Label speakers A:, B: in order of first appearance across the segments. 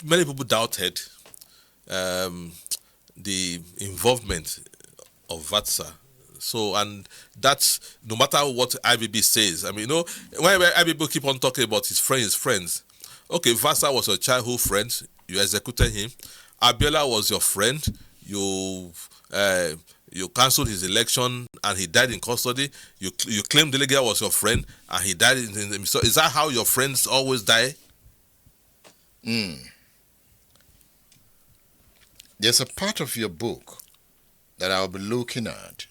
A: many people doubted the involvement of Vatsa. So, and that's no matter what IBB says. I mean, when IBB keep on talking about his friends. Okay, Vatsa was your childhood friend. You executed him. Abiola was your friend. You you cancelled his election and he died in custody. You claimed Delegate was your friend and he died so is that how your friends always die?
B: There's a part of your book that I'll be looking at.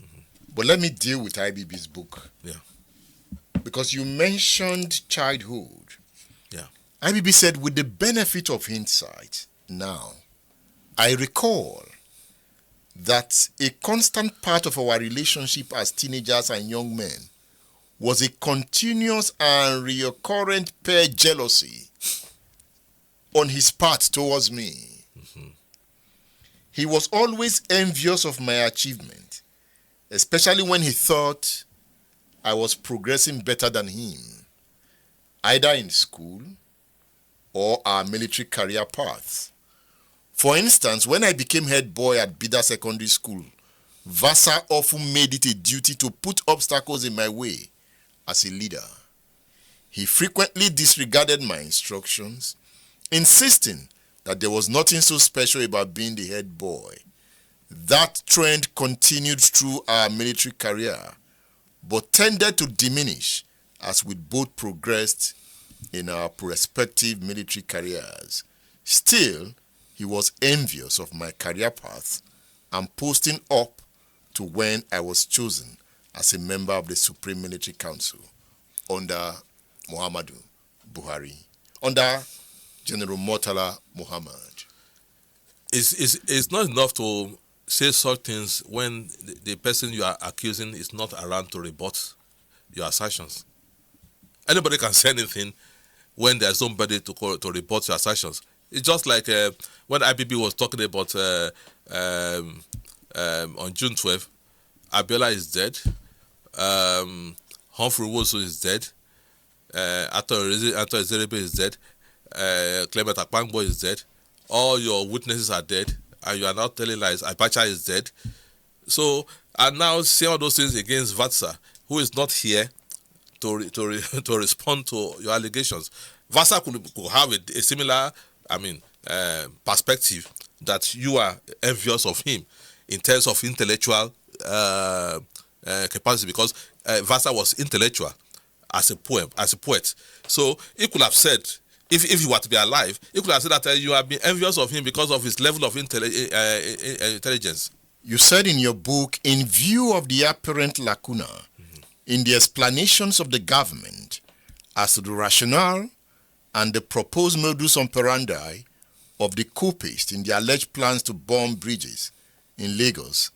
B: But let me deal with IBB's book.
A: Yeah.
B: Because you mentioned childhood.
A: Yeah.
B: IBB said, with the benefit of hindsight, now, I recall that a constant part of our relationship as teenagers and young men was a continuous and recurrent pair jealousy on his part towards me. He was always envious of my achievement, especially when he thought I was progressing better than him, either in school or our military career paths. For instance, when I became head boy at Bida Secondary School, Vatsa often made it a duty to put obstacles in my way as a leader. He frequently disregarded my instructions, insisting that there was nothing so special about being the head boy. That trend continued through our military career, but tended to diminish as we both progressed in our respective military careers. Still, he was envious of my career path and posting up to when I was chosen as a member of the Supreme Military Council under Muhammadu Buhari, under General Murtala Muhammad.
A: It's not enough to say such things when the person you are accusing is not around to rebut your assertions. Anybody can say anything when there's somebody to rebut your assertions. It's just like when IBB was talking about on June 12th, Abiola is dead, Humphrey Wosu is dead, Ato Ezerebe is dead, Clement Akpangbo is dead, all your witnesses are dead, and you are now telling lies. Abacha is dead. So, and now say all those things against Vatsa, who is not here to respond to your allegations. Vatsa could have a similar, perspective that you are envious of him in terms of intellectual capacity, because Vatsa was intellectual as a poet. So he could have said, if he were to be alive, he could have said that you have been envious of him because of his level of intelligence.
B: You said in your book, in view of the apparent lacuna in the explanations of the government as to the rationale and the proposed modus operandi of the coupists in the alleged plans to bomb bridges in Lagos,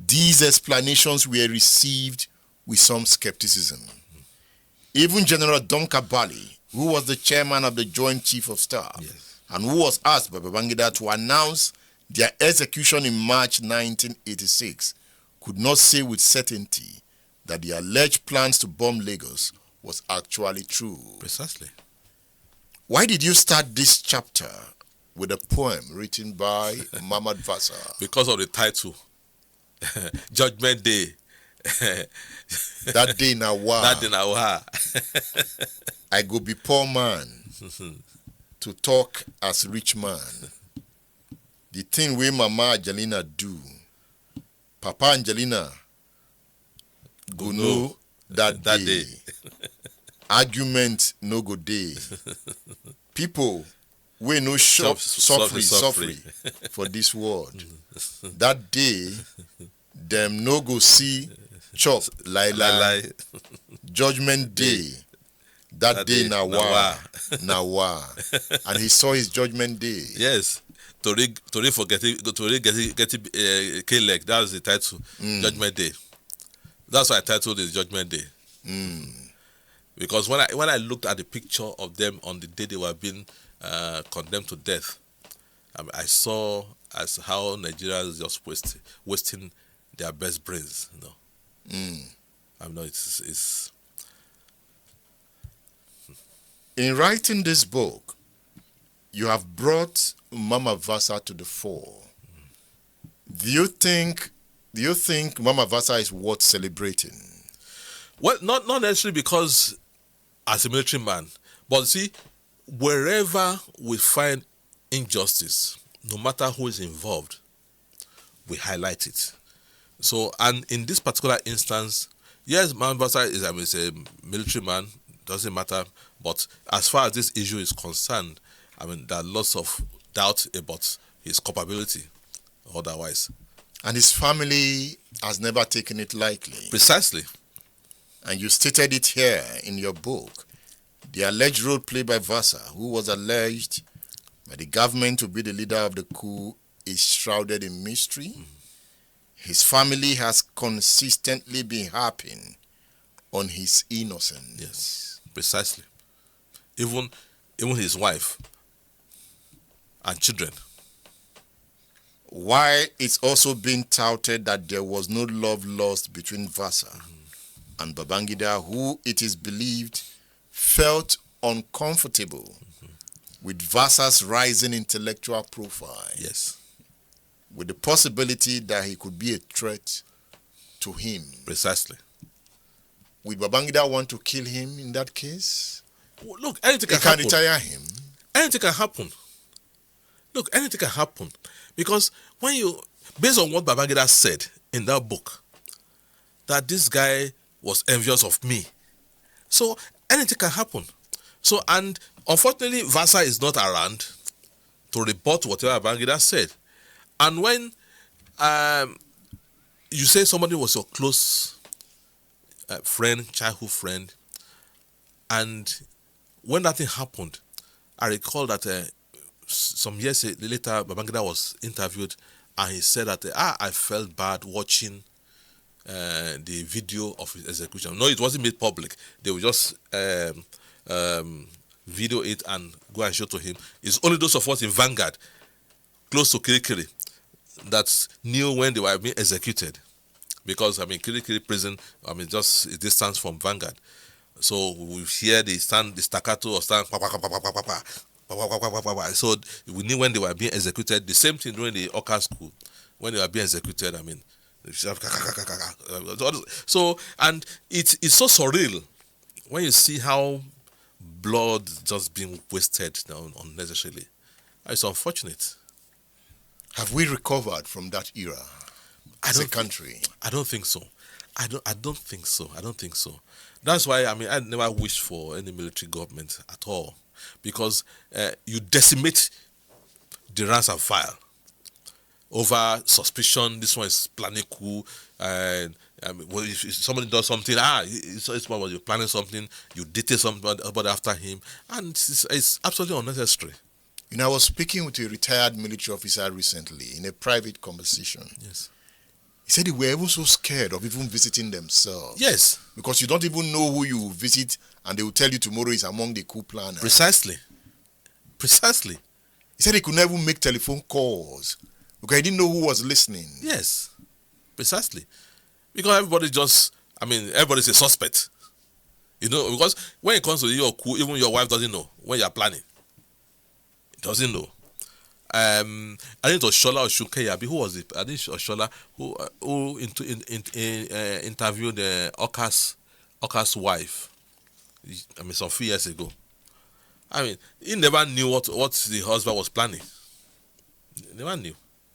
B: these explanations were received with some skepticism. Even General Donka Bali, who was the chairman of the Joint Chief of Staff,
A: yes,
B: and who was asked by Babangida to announce their execution in March 1986, could not say with certainty that the alleged plans to bomb Lagos was actually true.
A: Precisely.
B: Why did you start this chapter with a poem written by Mamman Vatsa?
A: Because of the title, Judgment Day.
B: That day na wa.
A: That day na wa.
B: I go be poor man to talk as rich man. The thing wey Mama Angelina do, Papa Angelina go know that day. Argument no go dey. People wey no suffer for this world. That day, them no go see chop lie. Judgment day. That day na wa. And he saw his judgment day.
A: Yes. Tori getting K-leg. That was the title. Judgment Day. That's why I titled it Judgment Day. Because when I looked at the picture of them on the day they were being condemned to death, I saw as how Nigerians just wasting their best brains. It's.
B: In writing this book, you have brought Mama Vatsa to the fore. Do you think Mama Vatsa is worth celebrating?
A: Well, not necessarily because as a military man, but see, wherever we find injustice, no matter who is involved, we highlight it. So, and in this particular instance, yes, Mamman Vatsa is a military man, doesn't matter, but as far as this issue is concerned, there are lots of doubt about his culpability, otherwise.
B: And his family has never taken it lightly.
A: Precisely.
B: And you stated it here in your book. The alleged role played by Vatsa, who was alleged by the government to be the leader of the coup, is shrouded in mystery. His family has consistently been harping on his innocence.
A: Yes, precisely. Even his wife and children.
B: While it's also been touted that there was no love lost between Vatsa and Babangida, who it is believed felt uncomfortable with Vatsa's rising intellectual profile.
A: Yes.
B: With the possibility that he could be a threat to him.
A: Precisely.
B: Would Babangida want to kill him in that case?
A: Look, anything can
B: happen.
A: happen.
B: Retire him.
A: Anything can happen. Look, anything can happen. Because when based on what Babagida said in that book, that this guy was envious of me. So anything can happen. So, and unfortunately, Vatsa is not around to report whatever Babangida said. And when you say somebody was your close friend, childhood friend, and when that thing happened, I recall that some years later, Babangida was interviewed, and he said that I felt bad watching the video of his execution. No, it wasn't made public. They would just video it and go and show to him. It's only those of us in Vanguard, close to Kirikiri, that knew when they were being executed, because Kirikiri prison, just a distance from Vanguard. So we hear the staccato or stand, so we knew when they were being executed. The same thing during the Oka school, when they were being executed. So, and it's so surreal when you see how blood just being wasted unnecessarily. It's unfortunate.
B: Have we recovered from that era as a country?
A: I don't think so. I don't think so. That's why I never wished for any military government at all, because you decimate the rank and file over suspicion. This one is planning coup. If somebody does something, it's what you're planning something. You detail somebody after him, and it's absolutely unnecessary.
B: I was speaking with a retired military officer recently in a private conversation.
A: Yes.
B: He said they were even so scared of even visiting themselves.
A: Yes.
B: Because you don't even know who you visit, and they will tell you tomorrow is among the coup planners.
A: Precisely.
B: He said he could never make telephone calls because he didn't know who was listening.
A: Yes. Precisely. Because everybody's a suspect. Because when it comes to your coup, even your wife doesn't know when you're planning. Doesn't know. I think it was Shola or Shukeyabi. Who was it? I think Shola who interviewed Oka's wife. Some few years ago. He never knew what the husband was planning. He never knew.